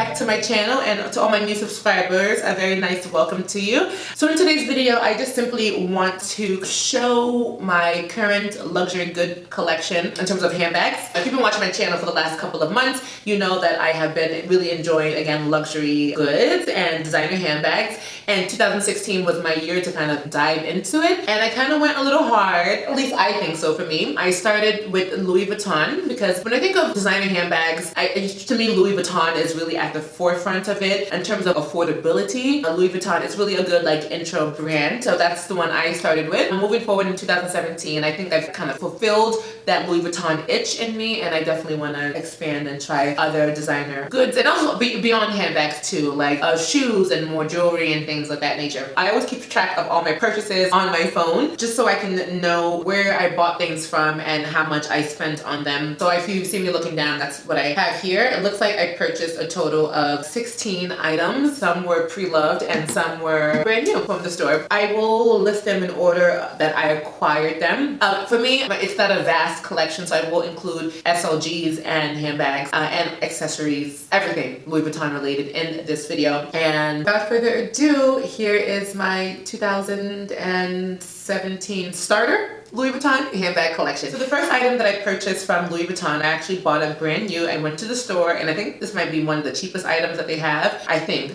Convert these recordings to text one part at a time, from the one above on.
back to my channel, and to all my new subscribers, a very nice welcome to you. So in today's video, I just simply want to show my current luxury good collection in terms of handbags. If you've been watching my channel for the last couple of months, you know that I have been really enjoying, again, luxury goods and designer handbags. And 2016 was my year to kind of dive into it. And I kind of went a little hard, at least I think so for me. I started with Louis Vuitton because when I think of designer handbags, to me, Louis Vuitton is really at the forefront of it in terms of affordability. Louis Vuitton is really a good like intro brand. So that's the one I started with. Moving forward in 2017, I think I've kind of fulfilled that Louis Vuitton itch in me, and I definitely want to expand and try other designer goods, and also beyond handbags too, like shoes and more jewelry and things of that nature. I always keep track of all my purchases on my phone just so I can know where I bought things from and how much I spent on them. So if you see me looking down, that's what I have here. It looks like I purchased a total of 16 items. Some were pre-loved and some were brand new from the store. I will list them in order that I acquired them. For me, it's not a vast collection, so I will include SLGs and handbags and accessories, everything Louis Vuitton related in this video. And without further ado, here is my 2017 starter Louis Vuitton handbag collection. So the first item that I purchased from Louis Vuitton, I actually bought it brand new. I went to the store, and I think this might be one of the cheapest items that they have. I think.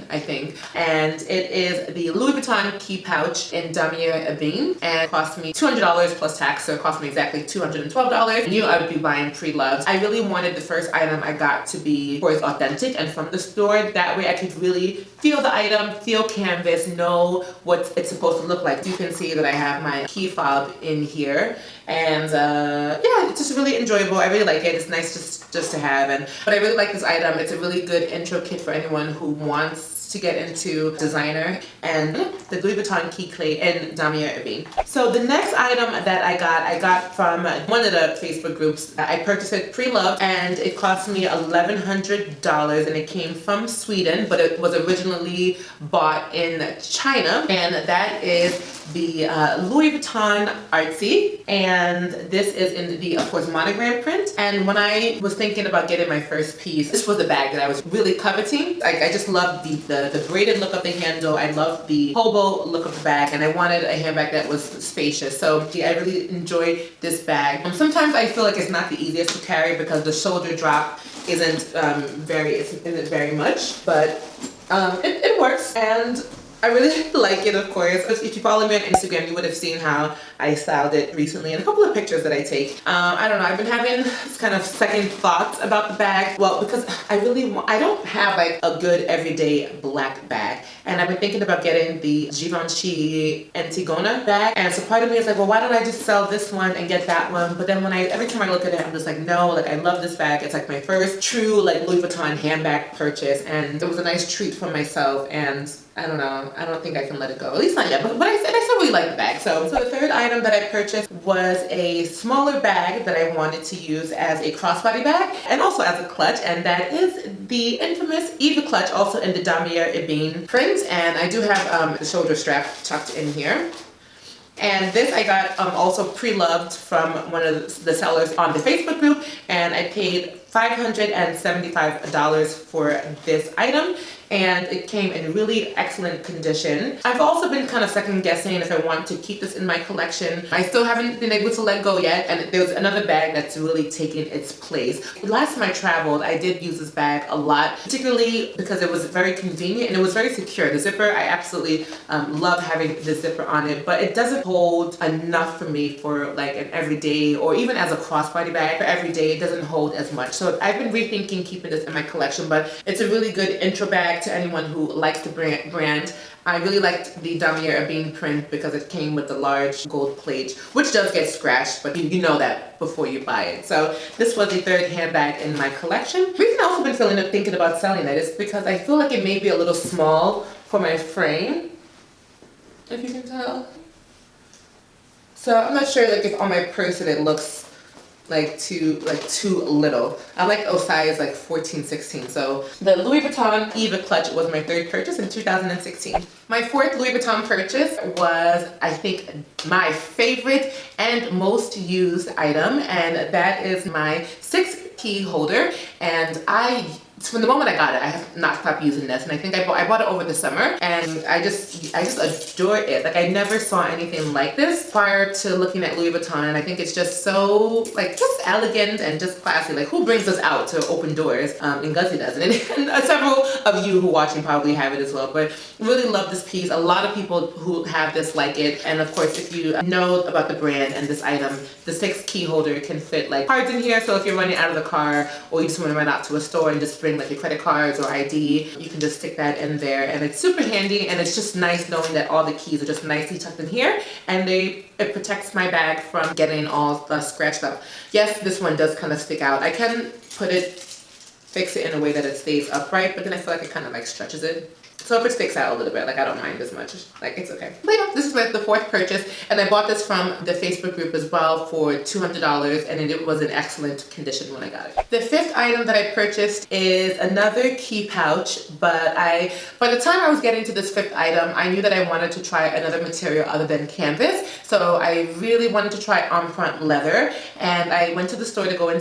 And it is the Louis Vuitton key pouch in Damier, and it cost me $200 plus tax, so it cost me exactly $212. I knew I would be buying pre-loved. I really wanted the first item I got to be, of course, authentic and from the store. That way I could really feel the item, feel canvas, know what it's supposed to look like. You can see that I have my key fob in here. And yeah, it's just really enjoyable. I really like it. It's nice just to have. But I really like this item. It's a really good intro kit for anyone who wants to get into designer, and the Louis Vuitton key clay in Damier. So the next item that I got from one of the Facebook groups. I purchased it pre-loved, and it cost me $1,100, and it came from Sweden, but it was originally bought in China, and that is the Louis Vuitton Artsy, and this is in the, of course, monogram print. And when I was thinking about getting my first piece, this was the bag that I was really coveting. I just love the braided look of the handle. I love the hobo look of the bag, and I wanted a handbag that was spacious. So yeah, I really enjoyed this bag. Sometimes I feel like it's not the easiest to carry because the shoulder drop isn't very much, but it works, and I really like it, of course. If you follow me on Instagram, you would have seen how I styled it recently and a couple of pictures that I take. I don't know, I've been having this kind of second thoughts about the bag. Well, because I don't have like a good everyday black bag. And I've been thinking about getting the Givenchy Antigona bag. And so part of me is like, well, why don't I just sell this one and get that one? But then every time I look at it, I'm just like, no, like I love this bag. It's like my first true like Louis Vuitton handbag purchase. And it was a nice treat for myself. And I don't know, I don't think I can let it go. At least not yet, but I still really like the bag. So the third item that I purchased was a smaller bag that I wanted to use as a crossbody bag and also as a clutch, and that is the infamous Eva clutch, also in the Damier print. And I do have the shoulder strap tucked in here. And this I got also pre-loved from one of the sellers on the Facebook group, and I paid $575 for this item, and it came in really excellent condition. I've also been kind of second guessing if I want to keep this in my collection. I still haven't been able to let go yet, and there's another bag that's really taken its place. The last time I traveled, I did use this bag a lot, particularly because it was very convenient and it was very secure. The zipper, I absolutely love having the zipper on it, but it doesn't hold enough for me for like an everyday, or even as a crossbody bag for everyday, it doesn't hold as much. So I've been rethinking keeping this in my collection, but it's a really good intro bag to anyone who likes the brand. I really liked the Damier print because it came with the large gold plate, which does get scratched, but you know that before you buy it. So this was the third handbag in my collection. The reason I've also been thinking about selling it is because I feel like it may be a little small for my frame, if you can tell. So I'm not sure like if on my purse it looks like too little. I like size like 14, 16. So the Louis Vuitton Eva clutch was my third purchase in 2016. My fourth Louis Vuitton purchase was, I think, my favorite and most used item, and that is my 6 key holder. And I from the moment I got it, I have not stopped using this, and I think I bought it over the summer, and I just adore it. Like, I never saw anything like this prior to looking at Louis Vuitton, and I think it's just so, like, just elegant and just classy. Like, who brings us out to open doors? And Guzzy does, and several of you who are watching probably have it as well, but really love this piece. A lot of people who have this like it, and of course, if you know about the brand and this item, the 6 key holder can fit like cards in here, so if you're running out of the car or you just want to run out to a store and just bring like your credit cards or ID, you can just stick that in there, and it's super handy, and it's just nice knowing that all the keys are just nicely tucked in here, and it protects my bag from getting all scratched up. Yes, this one does kind of stick out. I can fix it in a way that it stays upright, but then I feel like it kind of like stretches it. So if it sticks out a little bit, like, I don't mind as much. Like, it's okay. But yeah, this is the 4th purchase, and I bought this from the Facebook group as well for $200, and it was in excellent condition when I got it. The 5th item that I purchased is another key pouch, but by the time I was getting to this 5th item, I knew that I wanted to try another material other than canvas, so I really wanted to try Empreinte leather, and I went to the store to go and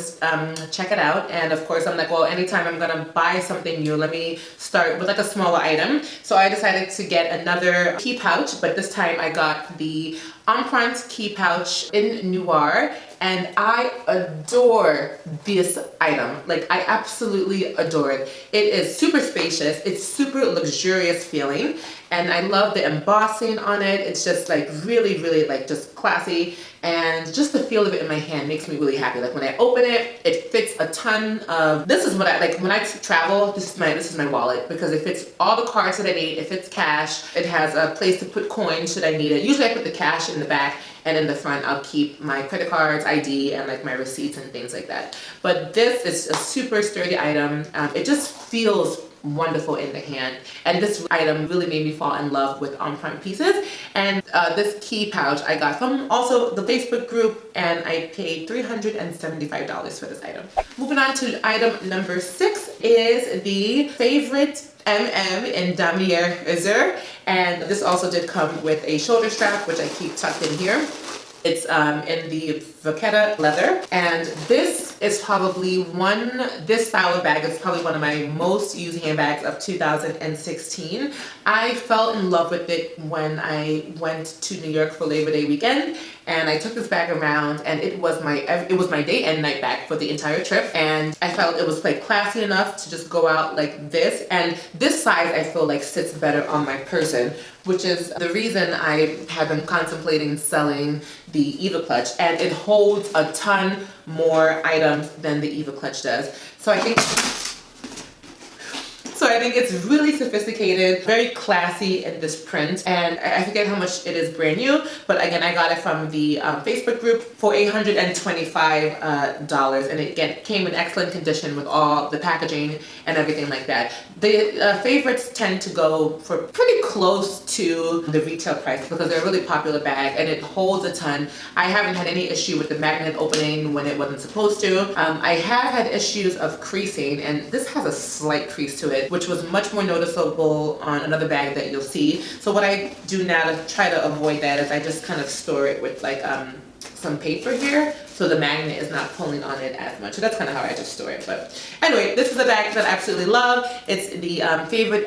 check it out, and of course, I'm like, well, anytime I'm gonna buy something new, let me start with like a smaller item. So I decided to get another key pouch, but this time I got the Empreinte key pouch in Noir, and I adore this item. Like, I absolutely adore it. It is super spacious, it's super luxurious feeling, and I love the embossing on it. It's just like really, really like just classy, and just the feel of it in my hand makes me really happy. Like, when I open it, it fits a ton of, this is what I like when I travel. This is my wallet, because it fits all the cards that I need. It fits cash. It has a place to put coins should I need it. Usually I put the cash in the back, and in the front I'll keep my credit cards, ID, and like my receipts and things like that. But this is a super sturdy item. It just feels wonderful in the hand, and this item really made me fall in love with Empreinte pieces. And this key pouch I got from also the Facebook group, and I paid $375 for this item. Moving on to item number 6 is the Favorit in Damier azur, and this also did come with a shoulder strap, which I keep tucked in here. It's in the Pochette leather, and this is probably this style of bag is probably one of my most used handbags of 2016. I fell in love with it when I went to New York for Labor Day weekend, and I took this bag around, and it was my day and night bag for the entire trip, and I felt it was like classy enough to just go out like this, and this size I feel like sits better on my person, which is the reason I have been contemplating selling the Eva clutch, and it holds a ton more items than the Eva clutch does. So I think it's really sophisticated, very classy in this print, and I forget how much it is brand new, but again, I got it from the Facebook group for $825, and it again came in excellent condition with all the packaging and everything like that. The favorites tend to go for pretty close to the retail price because they're a really popular bag, and it holds a ton. I haven't had any issue with the magnet opening when it wasn't supposed to. I have had issues of creasing, and this has a slight crease to it, which was much more noticeable on another bag that you'll see. So what I do now to try to avoid that is I just kind of store it with like some paper here, so the magnet is not pulling on it as much. So that's kind of how I just store it. But anyway, this is a bag that I absolutely love. It's the Favorit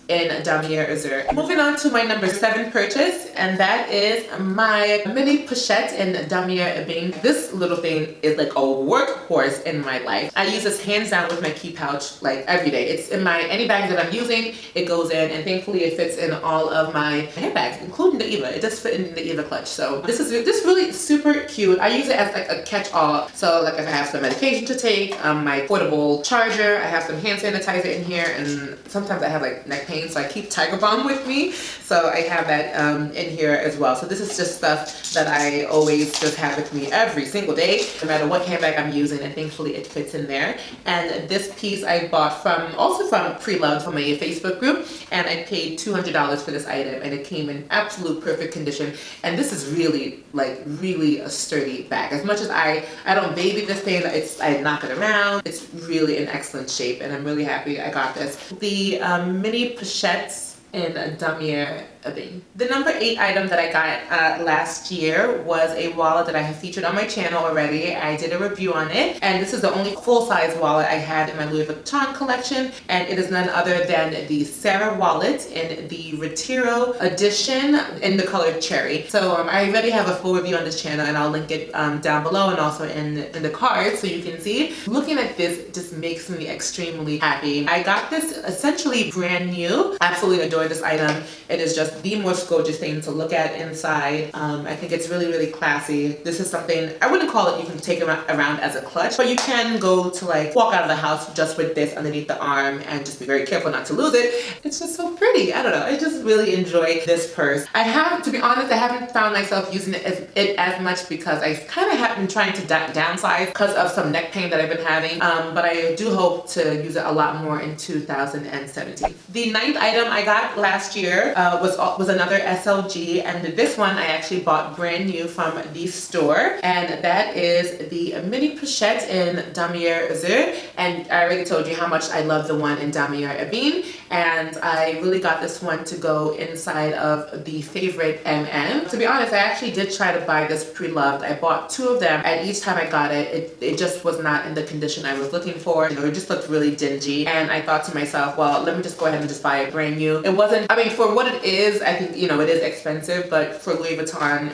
in Damier azur. Moving on to my number 7 purchase, and that is my mini Pochette in Damier Empreinte. This little thing is like a workhorse in my life. I use this hands down with my key pouch like every day. It's in any bag that I'm using, it goes in, and thankfully it fits in all of my handbags, including the Eva. It does fit in the Eva clutch. So this is really super cute. I use it as like a catch-all. So like if I have some medication to take, my portable charger, I have some hand sanitizer in here, and sometimes I have like neck pain, so I keep Tiger Balm with me. So I have that in here as well. So this is just stuff that I always just have with me every single day, no matter what handbag I'm using, and thankfully it fits in there. And this piece I bought also from Pre-Loved from a Facebook group, and I paid $200 for this item, and it came in absolute perfect condition. And this is really a sturdy bag. As much as I don't baby this thing, I knock it around, it's really in excellent shape, and I'm really happy I got this. The mini Pochettes in Damier Ebene. The number 8 item that I got last year was a wallet that I have featured on my channel already. I did a review on it, and this is the only full-size wallet I had in my Louis Vuitton collection, and it is none other than the Sarah wallet in the Retiro edition in the color cherry. So I already have a full review on this channel, and I'll link it down below and also in the cards so you can see. Looking at this just makes me extremely happy. I got this essentially brand new. Absolutely adore this item. It is just the most gorgeous thing to look at inside. I think it's really, really classy. This is something, I wouldn't call it you can take around as a clutch, but you can go to like walk out of the house just with this underneath the arm and just be very careful not to lose it. It's just so pretty. I don't know. I just really enjoy this purse. I have, to be honest, I haven't found myself using it as much because I kind of have been trying to downsize because of some neck pain that I've been having. But I do hope to use it a lot more in 2017. The 9th item I got last year was another SLG, and this one I actually bought brand new from the store, and that is the mini Pochette in Damier azur. And I already told you how much I love the one in Damier Ebene, and I really got this one to go inside of the Favorit MM. To be honest, I actually did try to buy this pre-loved. I bought 2 of them, and each time I got it, it just was not in the condition I was looking for. You know, it just looked really dingy, and I thought to myself, well, let me just go ahead and just buy it brand new. It wasn't, I mean, for what it is, I think, you know, it is expensive, but for Louis Vuitton,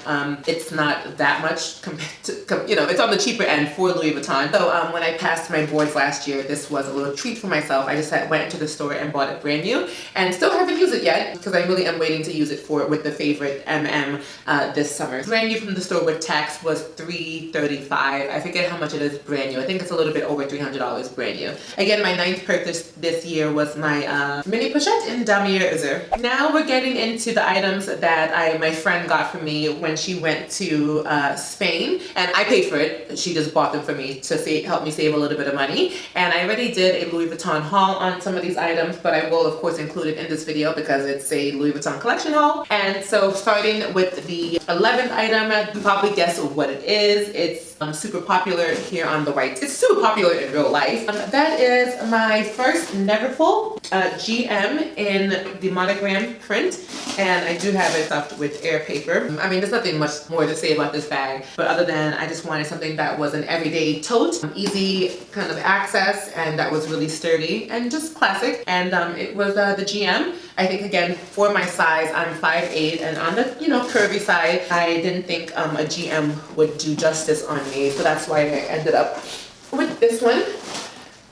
it's not that much compared to, you know, it's on the cheaper end for Louis Vuitton. So when I passed my boards last year, this was a little treat for myself. I just went to the store and bought it brand new, and still haven't used it yet because I really am waiting to use it with the Favorit MM this summer. Brand new from the store with tax was $335. I forget how much it is brand new. I think it's a little bit over $300 brand new. Again, my 9th purchase this year was my mini Pochette in Damier azur. Now we're getting into the items that my friend got for me when she went to Spain, and I paid for it. She just bought them for me to help me save a little bit of money. And I already did a Louis Vuitton haul on some of these items, but I will of course include it in this video because it's a Louis Vuitton collection haul. And so starting with the 11th item, you probably guess what it is. It's super popular here on the right. It's super popular in real life. That is my first Neverfull GM in the Monogram print, and I do have it stuffed with air paper. I mean, there's nothing much more to say about this bag, but other than I just wanted something that was an everyday tote, easy kind of access, and that was really sturdy and just classic. And it was the GM. I think again, for my size, I'm 5'8", and on the, you know, curvy side, I didn't think a GM would do justice on me, so that's why I ended up with this one.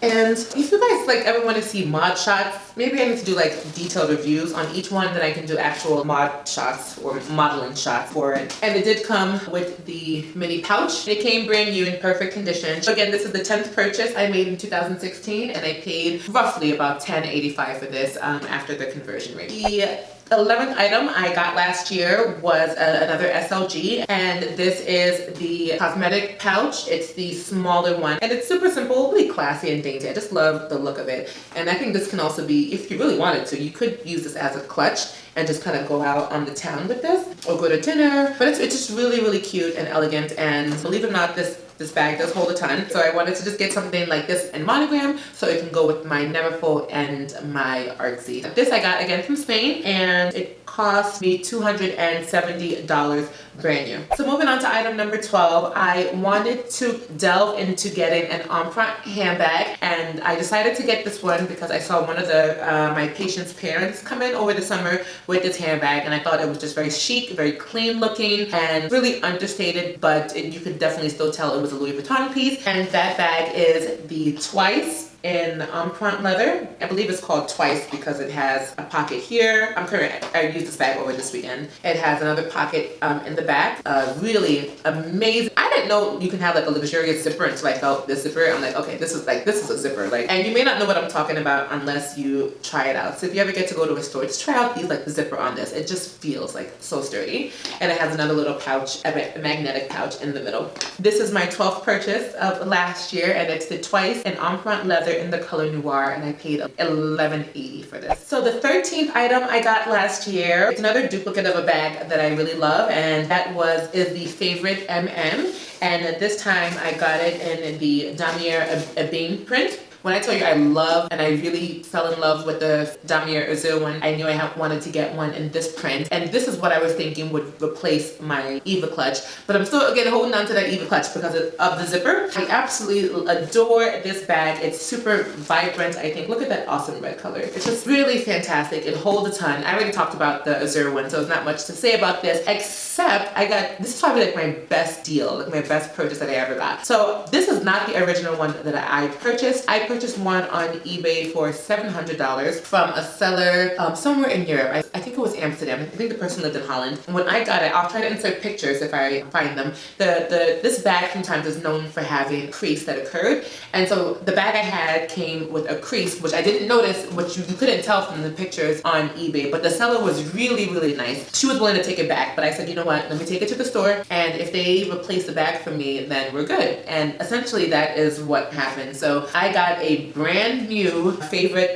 And if you guys like ever want to see mod shots, maybe I need to do like detailed reviews on each one, then I can do actual mod shots or modeling shots for it. And it did come with the mini pouch. It came brand new in perfect condition. So again, this is the 10th purchase I made in 2016, and I paid roughly about $10.85 for this after the conversion rate. The 11th item I got last year was another SLG, and this is the Cosmetic Pouch. It's the smaller one, and it's super simple, really classy and dainty. I just love the look of it, and I think this can also be, if you really wanted to, you could use this as a clutch and just kind of go out on the town with this or go to dinner. But it's just really, really cute and elegant, and believe it or not, this bag does hold a ton. So I wanted to just get something like this in Monogram so it can go with my Neverfull and my artsy. This I got again from Spain, and it cost me $270 brand new. So moving on to item number 12, I wanted to delve into getting an Empreinte handbag, and I decided to get this one because I saw one of my patient's parents come in over the summer with this handbag, and I thought it was just very chic, very clean looking, and really understated, but you could definitely still tell it was a Louis Vuitton piece. And that bag is the Twice in Empreinte leather. I believe it's called Twice because it has a pocket here. I used this bag over this weekend. It has another pocket in the back. Really amazing. I didn't know you can have like a luxurious zipper until I felt this zipper. I'm like, okay, this is a zipper. Like, and you may not know what I'm talking about unless you try it out. So if you ever get to go to a store, just try out the zipper on this. It just feels like so sturdy. And it has another little pouch, a magnetic pouch in the middle. This is my 12th purchase of last year, and it's the Twice in Empreinte leather in the color Noir, and I paid $11.80 for this. So the 13th item I got last year, it's another duplicate of a bag that I really love, and that is the Favorit MM, and this time I got it in the Damier Ebene print, When I tell you I love and I really fell in love with the Damier azur one, I knew I wanted to get one in this print. And this is what I was thinking would replace my Eva clutch. But I'm still, again, holding on to that Eva clutch because of the zipper. I absolutely adore this bag. It's super vibrant, I think. Look at that awesome red color. It's just really fantastic. It holds a ton. I already talked about the azur one, so there's not much to say about this, except this is probably like my best deal, like my best purchase that I ever got. So this is not the original one that I purchased. I purchased one on eBay for $700 from a seller somewhere in Europe. I think it was Amsterdam. I think the person lived in Holland. When I got it, I'll try to insert pictures if I find them. This bag sometimes is known for having a crease that occurred. And so the bag I had came with a crease, which I didn't notice, which you couldn't tell from the pictures on eBay. But the seller was really, really nice. She was willing to take it back, but I said, you know what, let me take it to the store, and if they replace the bag for me, then we're good. And essentially that is what happened. So I got a brand new Favorit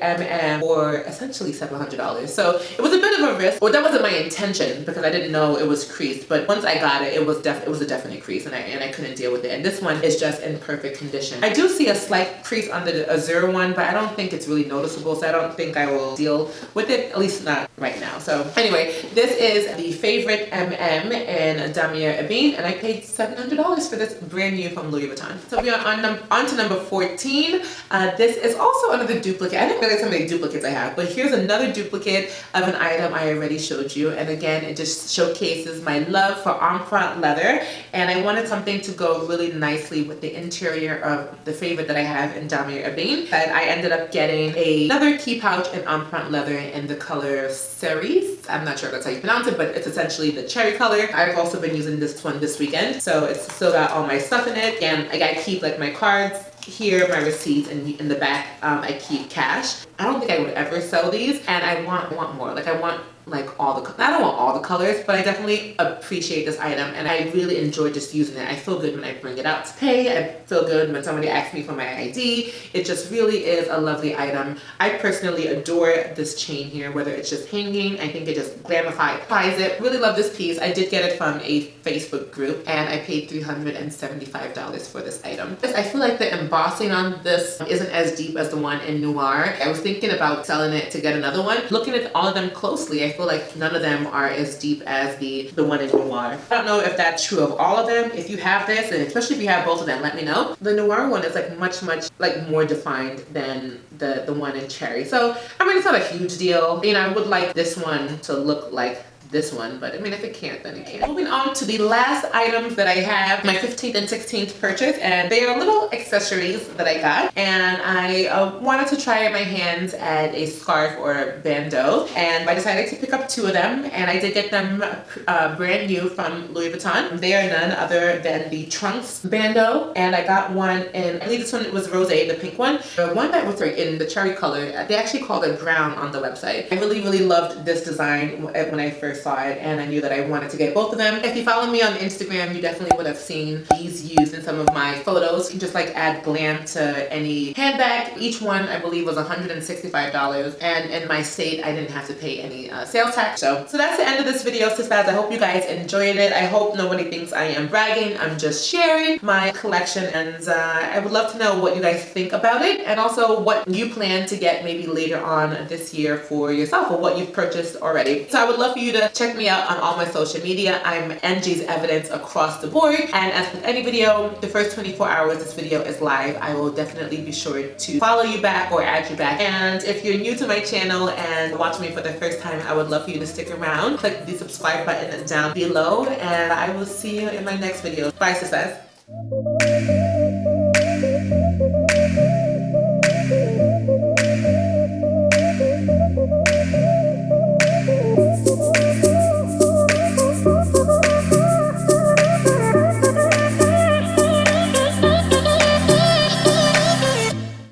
for essentially $700. So it was a bit of a risk. Well, that wasn't my intention because I didn't know it was creased, but once I got it, it was a definite crease, and I couldn't deal with it. And this one is just in perfect condition. I do see a slight crease under the azur one, but I don't think it's really noticeable, so I don't think I will deal with it, at least not right now. So anyway, this is the Favorit in Damier Empreinte, and I paid $700 for this brand new from Louis Vuitton. So we are on to number 14. This is also another duplicate. I didn't realize how many duplicates I have, but here's another duplicate of an item I already showed you. And again, it just showcases my love for Empreinte leather, and I wanted something to go really nicely with the interior of the Favorit that I have in Damier Empreinte. And I ended up getting another key pouch in Empreinte leather in the color Cerise. I'm not sure if that's how you pronounce it, but it's essentially the cherry color. I've also been using this one this weekend, so it's still got all my stuff in it. And I gotta keep like my cards here, my receipts, and in the back I keep cash. I don't think I would ever sell these, and I want more. Like I want like all the, I don't want all the colors, but I definitely appreciate this item, and I really enjoy just using it. I feel good when I bring it out to pay. I feel good when somebody asks me for my ID. It just really is a lovely item. I personally adore this chain here, whether it's just hanging. I think it just glamifies it. Really love this piece. I did get it from a Facebook group, and I paid $375 for this item. I feel like the embossing on this isn't as deep as the one in Noir. I was thinking about selling it to get another one. Looking at all of them closely, I feel like none of them are as deep as the one in Noir. I don't know if that's true of all of them. If you have this, and especially if you have both of them, let me know. The Noir one is like much like more defined than the one in Cherry. So I mean, it's not a huge deal. You know, I would like this one to look like this one, but I mean, if it can't, then it can't. Moving on to the last items that I have, my 15th and 16th purchase, and they are little accessories that I got, and I wanted to try my hands at a scarf or a bandeau, and I decided to pick up two of them, and I did get them brand new from Louis Vuitton. They are none other than the Trunks bandeau, and I got one in, I believe this one was rosé, the pink one. The one that was in the cherry color, they actually called it brown on the website. I really loved this design when I first saw it, and I knew that I wanted to get both of them. If you follow me on Instagram, you definitely would have seen these used in some of my photos. You can just like add glam to any handbag. Each one I believe was $165, and in my state I didn't have to pay any sales tax. So that's the end of this video, sistahs. I hope you guys enjoyed it. I hope nobody thinks I am bragging. I'm just sharing my collection, and I would love to know what you guys think about it, and also what you plan to get maybe later on this year for yourself, or what you've purchased already. So I would love for you to check me out on all my social media. I'm NG's Evidence across the board, and as with any video, the first 24 hours this video is live, I will definitely be sure to follow you back or add you back. And if you're new to my channel and watch me for the first time, I would love for you to stick around. Click the subscribe button down below, and I will see you in my next video. Bye, sistahs.